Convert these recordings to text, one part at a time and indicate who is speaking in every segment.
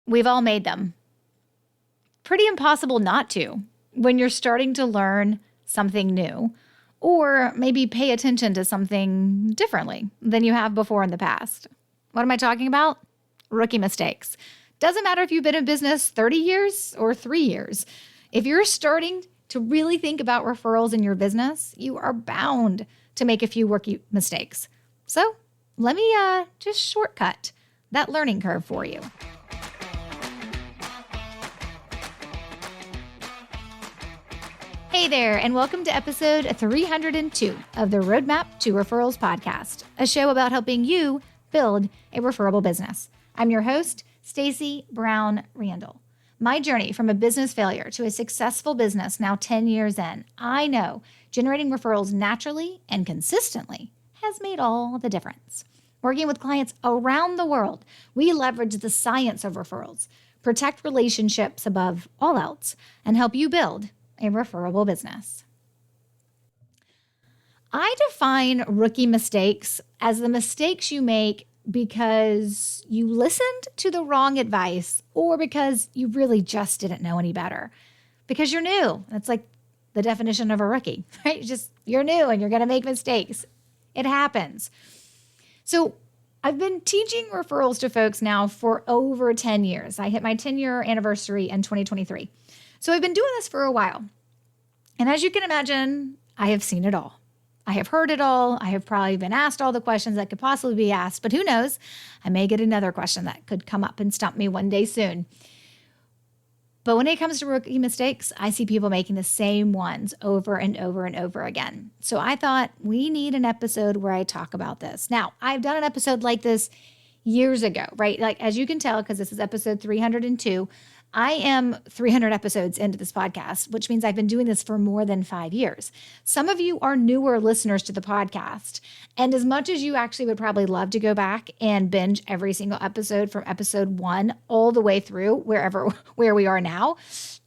Speaker 1: We've all made them. Pretty impossible not to when you're starting to learn something new or maybe pay attention to something differently than you have before in the past. What am I talking about? Rookie mistakes. Doesn't matter if you've been in business 30 years or 3 years. If you're starting to really think about referrals in your business, you are bound to make a few rookie mistakes. So let me just shortcut that learning curve for you. Hey there, and welcome to episode 302 of the Roadmap to Referrals podcast, a show about helping you build a referable business. I'm your host, Stacey Brown Randall. My journey from a business failure to a successful business now 10 years in, I know generating referrals naturally and consistently has made all the difference. Working with clients around the world, we leverage the science of referrals, protect relationships above all else, and help you build a referable business. I define rookie mistakes as the mistakes you make because you listened to the wrong advice or because you really just didn't know any better. Because you're new. That's like the definition of a rookie, right? You're new and you're going to make mistakes. It happens. So I've been teaching referrals to folks now for over 10 years. I hit my 10-year anniversary in 2023. So I've been doing this for a while. And as you can imagine, I have seen it all. I have heard it all. I have probably been asked all the questions that could possibly be asked, but who knows? I may get another question that could come up and stump me one day soon. But when it comes to rookie mistakes, I see people making the same ones over and over and over again. So I thought we need an episode where I talk about this. Now, I've done an episode like this years ago, right? Like, as you can tell, because this is episode 302, I am 300 episodes into this podcast, which means I've been doing this for more than 5 years. Some of you are newer listeners to the podcast. And as much as you actually would probably love to go back and binge every single episode from episode 1 all the way through where we are now,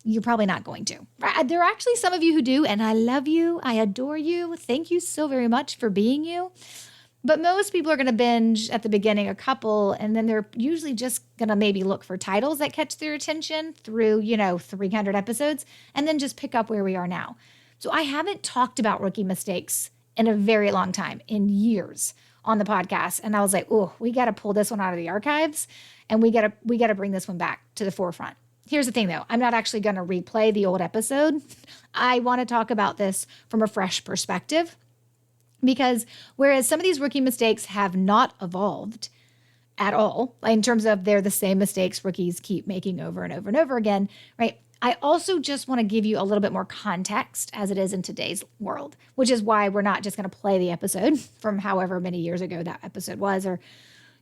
Speaker 1: you're probably not going to. There are actually some of you who do, and I love you. I adore you. Thank you so very much for being you. But most people are going to binge at the beginning a couple, and then they're usually just going to maybe look for titles that catch their attention through, 300 episodes, and then just pick up where we are now. So I haven't talked about rookie mistakes in a very long time, in years on the podcast. And I was like, oh, we got to pull this one out of the archives, and we got to bring this one back to the forefront. Here's the thing, though. I'm not actually going to replay the old episode. I want to talk about this from a fresh perspective. Because whereas some of these rookie mistakes have not evolved at all, in terms of they're the same mistakes rookies keep making over and over and over again, right? I also just want to give you a little bit more context as it is in today's world, which is why we're not just going to play the episode from however many years ago that episode was, or,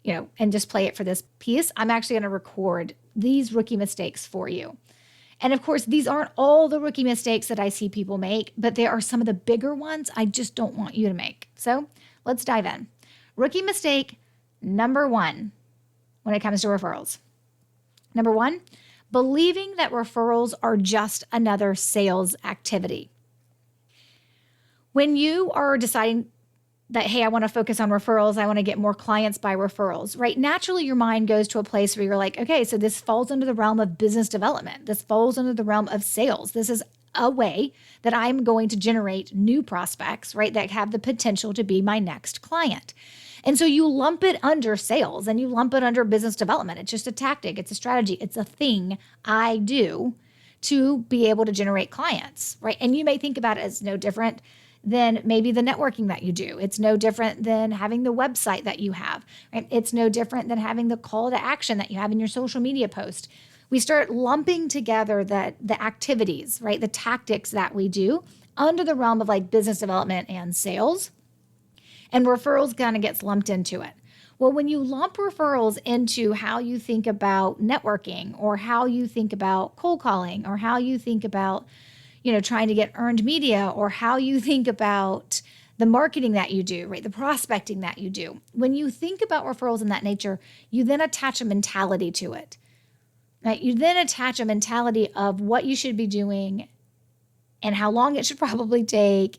Speaker 1: and just play it for this piece. I'm actually going to record these rookie mistakes for you. And of course, these aren't all the rookie mistakes that I see people make, but they are some of the bigger ones I just don't want you to make. So let's dive in. Rookie mistake number 1 when it comes to referrals. Number 1, believing that referrals are just another sales activity. When you are deciding that, hey, I want to focus on referrals, I want to get more clients by referrals, right? Naturally, your mind goes to a place where you're like, okay, so this falls under the realm of business development. This falls under the realm of sales. This is a way that I'm going to generate new prospects, right, that have the potential to be my next client. And so you lump it under sales and you lump it under business development. It's just a tactic. It's a strategy. It's a thing I do to be able to generate clients, right? And you may think about it as no different than maybe the networking that you do. It's no different than having the website that you have, right? It's no different than having the call to action that you have in your social media post. We start lumping together the activities, right? The tactics that we do under the realm of like business development and sales, and referrals kind of gets lumped into it. Well, when you lump referrals into how you think about networking or how you think about cold calling or how you think about trying to get earned media or how you think about the marketing that you do, right? The prospecting that you do. When you think about referrals in that nature, you then attach a mentality to it, right? You then attach a mentality of what you should be doing and how long it should probably take.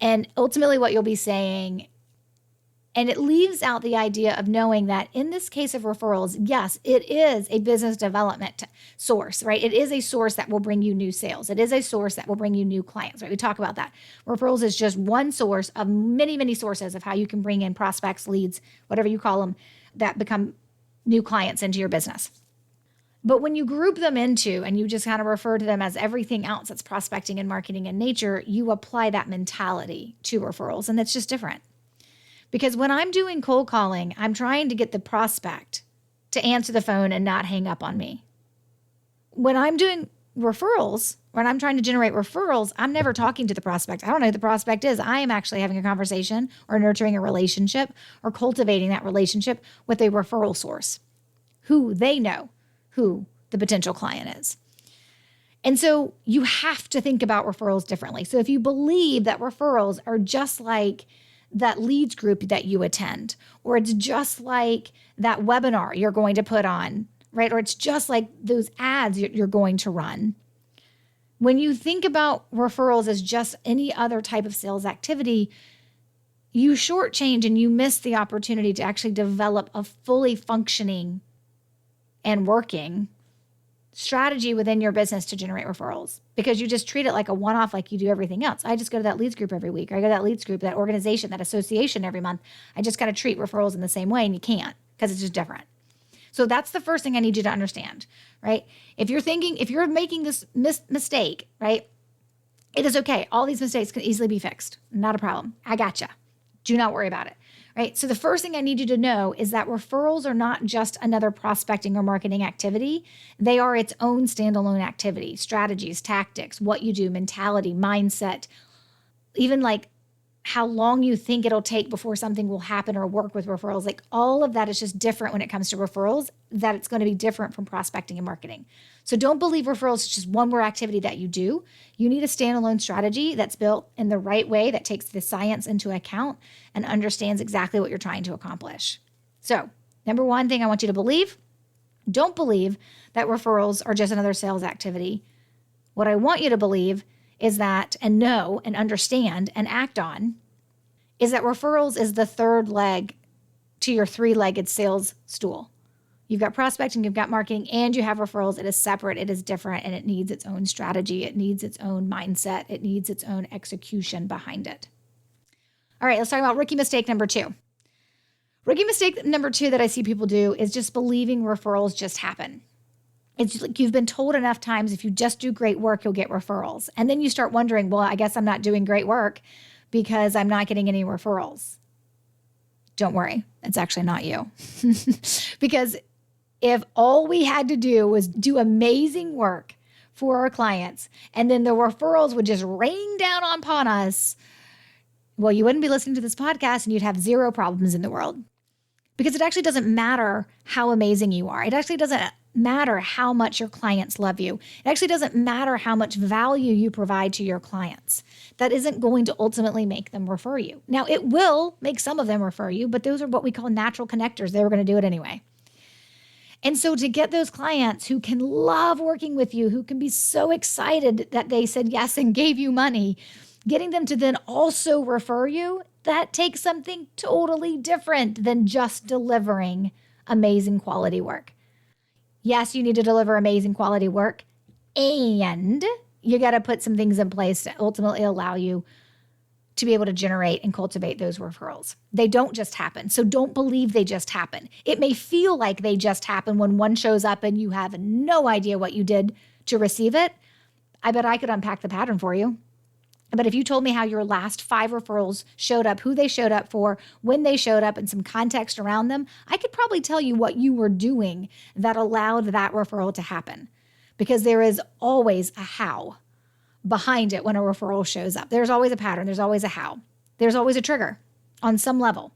Speaker 1: And ultimately what you'll be saying And it leaves out the idea of knowing that in this case of referrals, yes, it is a business development source, right? It is a source that will bring you new sales. It is a source that will bring you new clients, right? We talk about that. Referrals is just one source of many, many sources of how you can bring in prospects, leads, whatever you call them, that become new clients into your business. But when you group them into and you just kind of refer to them as everything else that's prospecting and marketing in nature, you apply that mentality to referrals, and that's just different. Because when I'm doing cold calling, I'm trying to get the prospect to answer the phone and not hang up on me. When I'm doing referrals, when I'm trying to generate referrals, I'm never talking to the prospect. I don't know who the prospect is. I am actually having a conversation or nurturing a relationship or cultivating that relationship with a referral source who they know who the potential client is. And so you have to think about referrals differently. So if you believe that referrals are just like that leads group that you attend, or it's just like that webinar you're going to put on, right? Or it's just like those ads you're going to run. When you think about referrals as just any other type of sales activity, you shortchange and you miss the opportunity to actually develop a fully functioning and working strategy within your business to generate referrals, because you just treat it like a one-off, like you do everything else. I just go to that leads group every week, or I go to that leads group, that organization, that association every month. I just got to treat referrals in the same way, and you can't, because it's just different. So that's the first thing I need you to understand, right? If you're making this mistake, right, it is okay. All these mistakes can easily be fixed. Not a problem. I gotcha. Do not worry about it. Right? So the first thing I need you to know is that referrals are not just another prospecting or marketing activity. They are its own standalone activity, strategies, tactics, what you do, mentality, mindset, even like how long you think it'll take before something will happen or work with referrals. Like all of that is just different when it comes to referrals, that it's going to be different from prospecting and marketing. So don't believe referrals is just one more activity that you do. You need a standalone strategy that's built in the right way, that takes the science into account and understands exactly what you're trying to accomplish. So, number one thing I want you to believe, don't believe that referrals are just another sales activity. What I want you to believe is that, and know and understand and act on, is that referrals is the third leg to your three-legged sales stool. You've got prospecting, you've got marketing, and you have referrals. It is separate, it is different, and it needs its own strategy. It needs its own mindset. It needs its own execution behind it. All right, let's talk about rookie mistake number 2. Rookie mistake number 2 that I see people do is just believing referrals just happen. It's like you've been told enough times, if you just do great work, you'll get referrals. And then you start wondering, well, I guess I'm not doing great work because I'm not getting any referrals. Don't worry, it's actually not you. Because if all we had to do was do amazing work for our clients and then the referrals would just rain down upon us, well, you wouldn't be listening to this podcast and you'd have zero problems in the world. Because it actually doesn't matter how amazing you are. It actually doesn't matter how much your clients love you. It actually doesn't matter how much value you provide to your clients. That isn't going to ultimately make them refer you. Now, it will make some of them refer you, but those are what we call natural connectors. They were going to do it anyway. And so to get those clients who can love working with you, who can be so excited that they said yes and gave you money, getting them to then also refer you, that takes something totally different than just delivering amazing quality work. Yes, you need to deliver amazing quality work, and you got to put some things in place to ultimately allow you to be able to generate and cultivate those referrals. They don't just happen. So don't believe they just happen. It may feel like they just happen when one shows up and you have no idea what you did to receive it. I bet I could unpack the pattern for you. But if you told me how your last 5 referrals showed up, who they showed up for, when they showed up, and some context around them, I could probably tell you what you were doing that allowed that referral to happen. Because there is always a how behind it when a referral shows up. There's always a pattern. There's always a how. There's always a trigger on some level.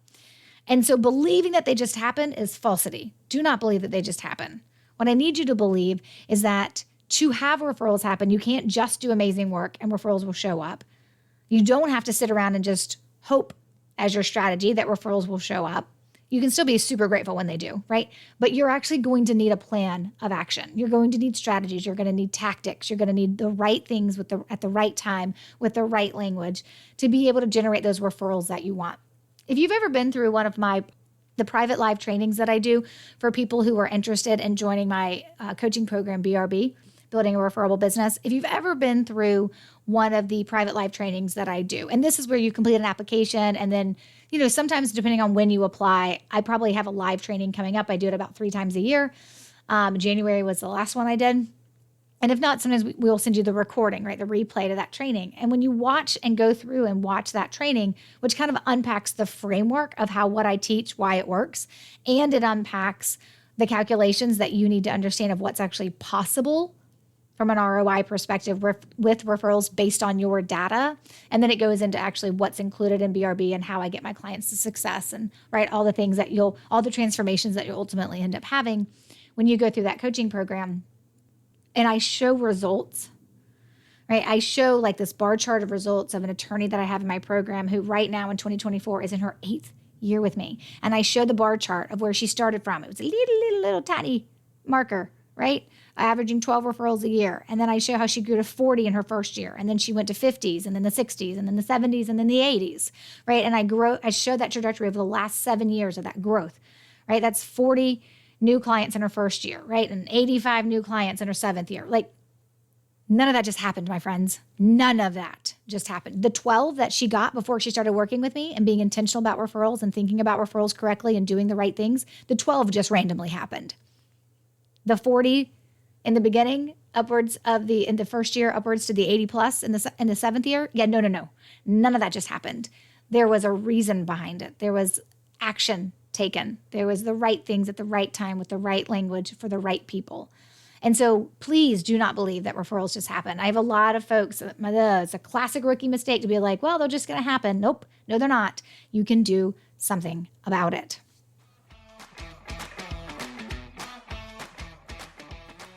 Speaker 1: And so believing that they just happen is falsity. Do not believe that they just happen. What I need you to believe is that to have referrals happen, you can't just do amazing work and referrals will show up. You don't have to sit around and just hope as your strategy that referrals will show up. You can still be super grateful when they do, right? But you're actually going to need a plan of action. You're going to need strategies. You're going to need tactics. You're going to need the right things at the right time with the right language to be able to generate those referrals that you want. If you've ever been through one of the private live trainings that I do for people who are interested in joining my coaching program, BRB, Building a Referable Business. If you've ever been through one of the private live trainings that I do, and this is where you complete an application and then, sometimes depending on when you apply, I probably have a live training coming up. I do it about 3 times a year. January was the last one I did. And if not, sometimes we'll send you the recording, right? The replay to that training. And when you watch and go through and watch that training, which kind of unpacks the framework of how what I teach, why it works, and it unpacks the calculations that you need to understand of what's actually possible from an ROI perspective with referrals based on your data. And then it goes into actually what's included in BRB and how I get my clients to success and right, all the things that all the transformations that you'll ultimately end up having when you go through that coaching program. And I show results, right? I show like this bar chart of results of an attorney that I have in my program who right now in 2024 is in her 8th year with me. And I show the bar chart of where she started from. It was a little tiny marker, right? Averaging 12 referrals a year. And then I show how she grew to 40 in her first year. And then she went to 50s and then the 60s and then the 70s and then the 80s, right? And I show that trajectory of the last 7 years of that growth, right? That's 40 new clients in her first year, right? And 85 new clients in her 7th year. Like none of that just happened, my friends. None of that just happened. The 12 that she got before she started working with me and being intentional about referrals and thinking about referrals correctly and doing the right things, the 12 just randomly happened. The 40 in the beginning, in the first year, upwards to the 80 plus in the 7th year. Yeah, no. None of that just happened. There was a reason behind it. There was action taken. There was the right things at the right time with the right language for the right people. And so please do not believe that referrals just happen. I have a lot of folks, it's a classic rookie mistake to be like, well, they're just going to happen. Nope, no, they're not. You can do something about it.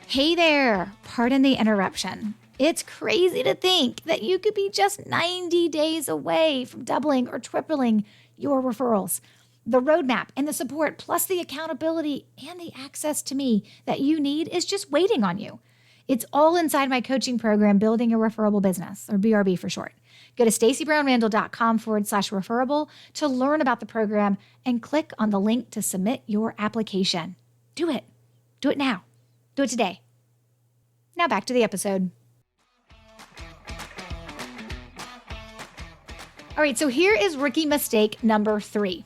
Speaker 1: Hey there, pardon the interruption. It's crazy to think that you could be just 90 days away from doubling or tripling your referrals. The roadmap and the support, plus the accountability and the access to me that you need is just waiting on you. It's all inside my coaching program, Building a Referable Business, or BRB for short. Go to stacybrownrandall.com/referable to learn about the program and click on the link to submit your application. Do it. Do it now. Do it today. Now back to the episode. All right, so here is rookie mistake number 3.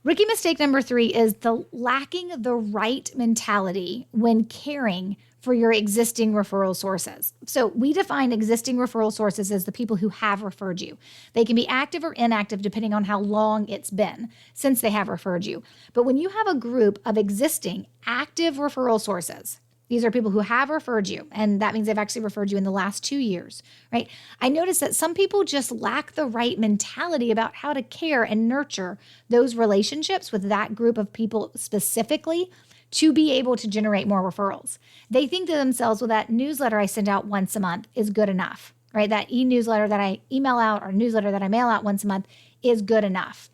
Speaker 1: Rookie mistake number 3 is lacking the right mentality when caring for your existing referral sources. So we define existing referral sources as the people who have referred you. They can be active or inactive depending on how long it's been since they have referred you. But when you have a group of existing active referral sources, these are people who have referred you, and that means they've actually referred you in the last 2 years, right? I noticed that some people just lack the right mentality about how to care and nurture those relationships with that group of people specifically to be able to generate more referrals. They think to themselves, well, that newsletter I send out once a month is good enough, right? That e-newsletter that I email out or newsletter that I mail out once a month is good enough.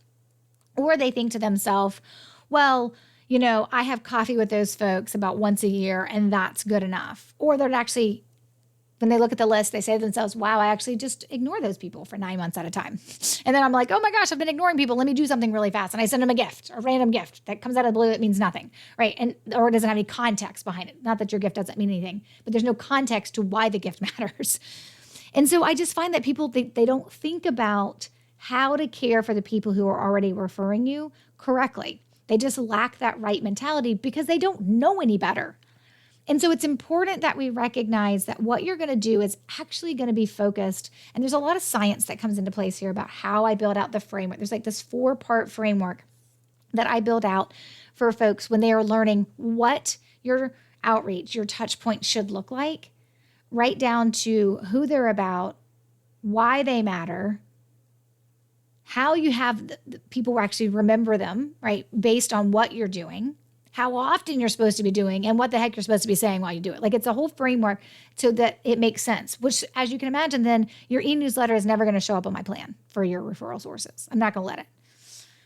Speaker 1: Or they think to themselves, well, I have coffee with those folks about once a year and that's good enough. Or they're actually, when they look at the list, they say to themselves, wow, I actually just ignore those people for 9 months at a time. And then I'm like, oh my gosh, I've been ignoring people. Let me do something really fast. And I send them a random gift that comes out of the blue. It means nothing, right? Or it doesn't have any context behind it. Not that your gift doesn't mean anything, but there's no context to why the gift matters. And so I just find that people, they don't think about how to care for the people who are already referring you correctly. They just lack that right mentality because they don't know any better. And so it's important that we recognize that what you're going to do is actually going to be focused. And there's a lot of science that comes into place here about how I build out the framework. There's like this 4-part framework that I build out for folks when they are learning what your outreach, your touch point should look like, right down to who they're about, why they matter, how you have the people actually remember them, right, based on what you're doing, how often you're supposed to be doing, and what the heck you're supposed to be saying while you do it. Like it's a whole framework so that it makes sense, which as you can imagine, then your e-newsletter is never going to show up on my plan for your referral sources. I'm not going to let it.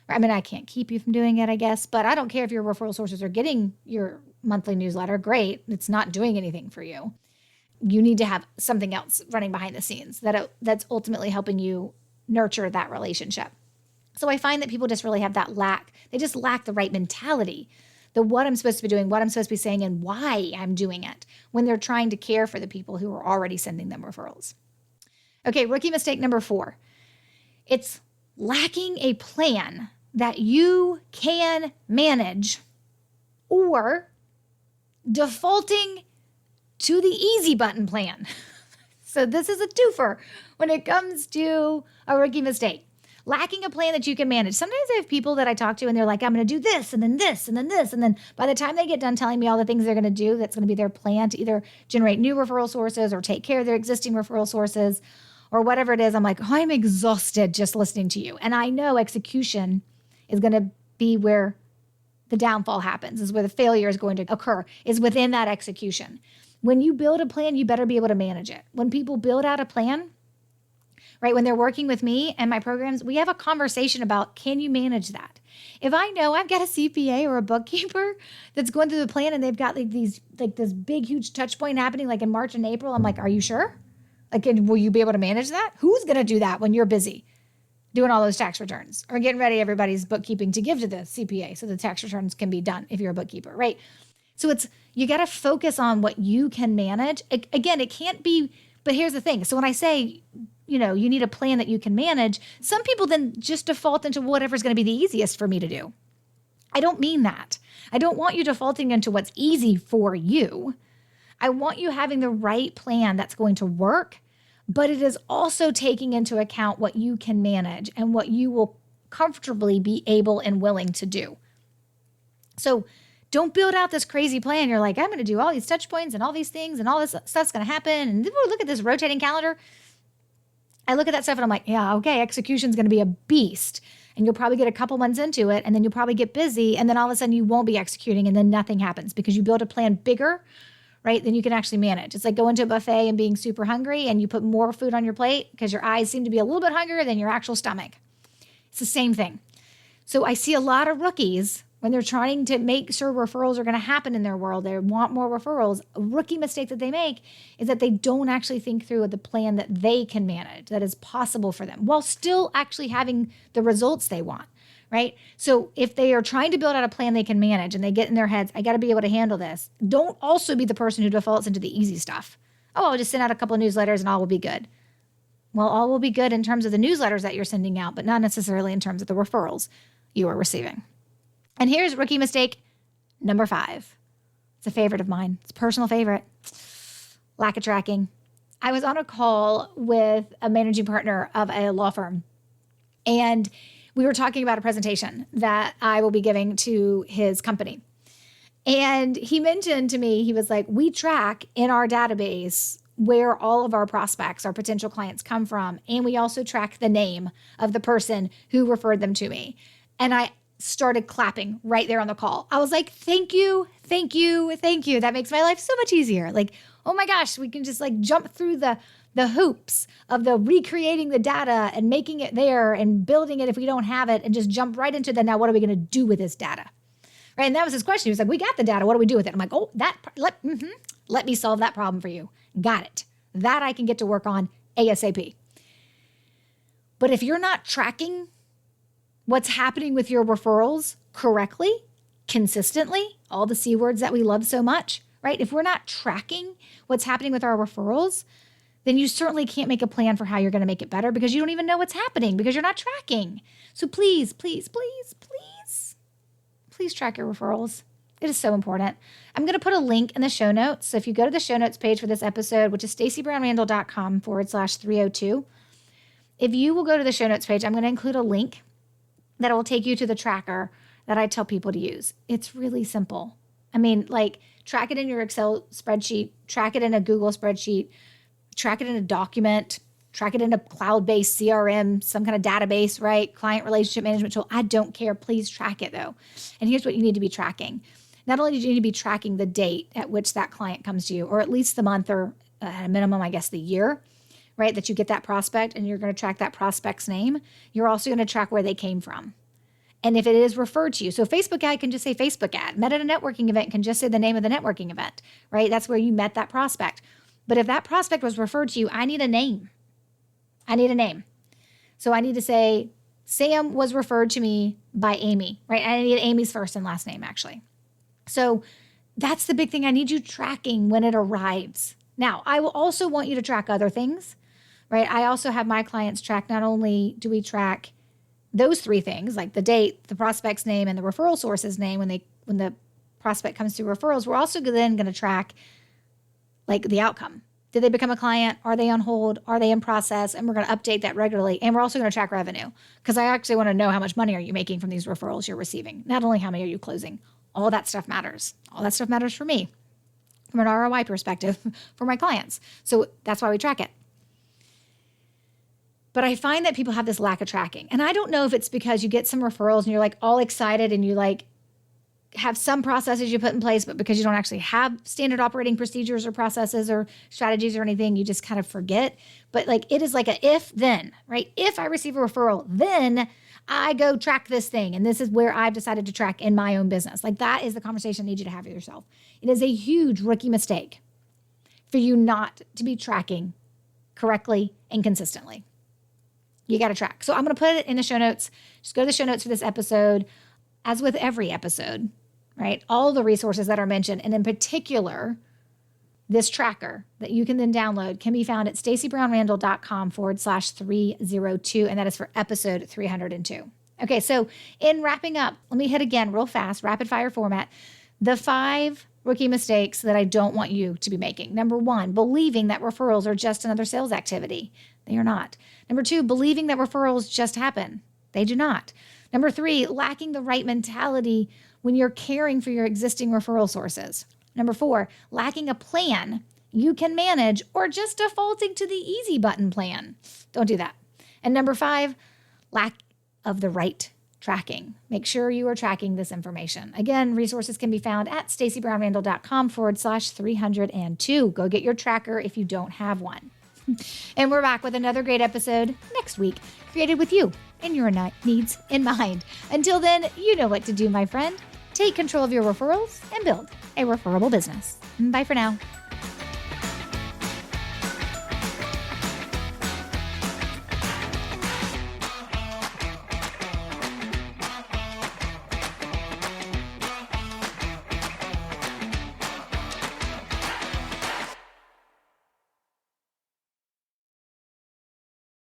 Speaker 1: I mean, I can't keep you from doing it, I guess, but I don't care if your referral sources are getting your monthly newsletter. Great. It's not doing anything for you. You need to have something else running behind the scenes that's ultimately helping you nurture that relationship. So I find that people just really have that lack. They just lack the right mentality, the what I'm supposed to be doing, what I'm supposed to be saying, and why I'm doing it when they're trying to care for the people who are already sending them referrals. Okay, rookie mistake number 4. It's lacking a plan that you can manage or defaulting to the easy button plan. So this is a twofer when it comes to a rookie mistake. Lacking a plan that you can manage. Sometimes I have people that I talk to and they're like, I'm going to do this and then this and then this. And then by the time they get done telling me all the things they're going to do, that's going to be their plan to either generate new referral sources or take care of their existing referral sources or whatever it is. I'm like, oh, I'm exhausted just listening to you. And I know execution is going to be where the downfall happens, is where the failure is going to occur, is within that execution. When you build a plan, you better be able to manage it. When people build out a plan, right, when they're working with me and my programs, we have a conversation about, can you manage that? If I know I've got a CPA or a bookkeeper that's going through the plan and they've got this big, huge touch point happening like in March and April, I'm like, are you sure? Like, will you be able to manage that? Who's going to do that when you're busy doing all those tax returns or getting ready everybody's bookkeeping to give to the CPA so the tax returns can be done if you're a bookkeeper, right? So you got to focus on what you can manage. Again, it can't be, but here's the thing. So when I say, you need a plan that you can manage, some people then just default into whatever's going to be the easiest for me to do. I don't mean that. I don't want you defaulting into what's easy for you. I want you having the right plan that's going to work, but it is also taking into account what you can manage and what you will comfortably be able and willing to do. So don't build out this crazy plan. You're like, I'm going to do all these touch points and all these things and all this stuff's going to happen. And look at this rotating calendar. I look at that stuff and I'm like, yeah, okay, execution's going to be a beast. And you'll probably get a couple months into it and then you'll probably get busy. And then all of a sudden you won't be executing and then nothing happens because you build a plan bigger, right, than you can actually manage. It's like going to a buffet and being super hungry and you put more food on your plate because your eyes seem to be a little bit hungrier than your actual stomach. It's the same thing. So I see a lot of rookies when they're trying to make sure referrals are going to happen in their world, they want more referrals. A rookie mistake that they make is that they don't actually think through the plan that they can manage, that is possible for them, while still actually having the results they want, right? So if they are trying to build out a plan they can manage and they get in their heads, I got to be able to handle this, don't also be the person who defaults into the easy stuff. Oh, I'll just send out a couple of newsletters and all will be good. Well, all will be good in terms of the newsletters that you're sending out, but not necessarily in terms of the referrals you are receiving. And here's rookie mistake number 5. It's a favorite of mine. It's a personal favorite. Lack of tracking. I was on a call with a managing partner of a law firm, and we were talking about a presentation that I will be giving to his company. And he mentioned to me, he was like, we track in our database where all of our prospects, our potential clients come from. And we also track the name of the person who referred them to me. And I started clapping right there on the call. I was like, thank you, thank you, thank you. That makes my life so much easier. Like, oh my gosh, we can just like jump through the hoops of the recreating the data and making it there and building it if we don't have it and just jump right into the, now what are we going to do with this data? Right. And that was his question. He was like, we got the data. What do we do with it? I'm like, oh, let me solve that problem for you. Got it. That I can get to work on ASAP. But if you're not tracking what's happening with your referrals correctly, consistently, all the C words that we love so much, right? If we're not tracking what's happening with our referrals, then you certainly can't make a plan for how you're going to make it better because you don't even know what's happening because you're not tracking. So please, please, please, please, please track your referrals. It is so important. I'm going to put a link in the show notes. So if you go to the show notes page for this episode, which is stacybrownrandall.com/302, if you will go to the show notes page, I'm going to include a link that will take you to the tracker that I tell people to use. It's really simple. I mean, like, track it in your Excel spreadsheet, track it in a Google spreadsheet, track it in a document, track it in a cloud-based CRM, some kind of database, right? Client relationship management tool. I don't care. Please track it though. And here's what you need to be tracking. Not only do you need to be tracking the date at which that client comes to you, or at least the month, or at a minimum, I guess, the year, right, that you get that prospect, and you're going to track that prospect's name. You're also going to track where they came from. And if it is referred to you, so Facebook ad can just say Facebook ad. Met at a networking event can just say the name of the networking event, right? That's where you met that prospect. But if that prospect was referred to you, I need a name. I need a name. So I need to say Sam was referred to me by Amy, right? I need Amy's first and last name, actually. So that's the big thing. I need you tracking when it arrives. Now, I will also want you to track other things, right? I also have my clients track, not only do we track those three things, like the date, the prospect's name, and the referral source's name when the prospect comes through referrals, we're also then going to track like the outcome. Did they become a client? Are they on hold? Are they in process? And we're going to update that regularly. And we're also going to track revenue because I actually want to know how much money are you making from these referrals you're receiving. Not only how many are you closing. All that stuff matters. All that stuff matters for me from an ROI perspective for my clients. So that's why we track it. But I find that people have this lack of tracking. And I don't know if it's because you get some referrals and you're like all excited and you like have some processes you put in place, but because you don't actually have standard operating procedures or processes or strategies or anything, you just kind of forget. But like it is like a if then, right? If I receive a referral, then I go track this thing. And this is where I've decided to track in my own business. Like that is the conversation I need you to have with yourself. It is a huge rookie mistake for you not to be tracking correctly and consistently. You got to track. So I'm going to put it in the show notes. Just go to the show notes for this episode. As with every episode, right? All the resources that are mentioned, and in particular, this tracker that you can then download can be found at stacybrownrandall.com/302. And that is for episode 302. Okay, so in wrapping up, let me hit again real fast, rapid fire format, the 5 rookie mistakes that I don't want you to be making. Number 1, believing that referrals are just another sales activity. They are not. Number 2, believing that referrals just happen. They do not. Number 3, lacking the right mentality when you're caring for your existing referral sources. Number 4, lacking a plan you can manage or just defaulting to the easy button plan. Don't do that. And number 5, lack of the right tracking. Make sure you are tracking this information. Again, resources can be found at stacybrownrandall.com/302. Go get your tracker if you don't have one. And we're back with another great episode next week, created with you and your needs in mind. Until then, you know what to do, my friend. Take control of your referrals and build a referable business. Bye for now.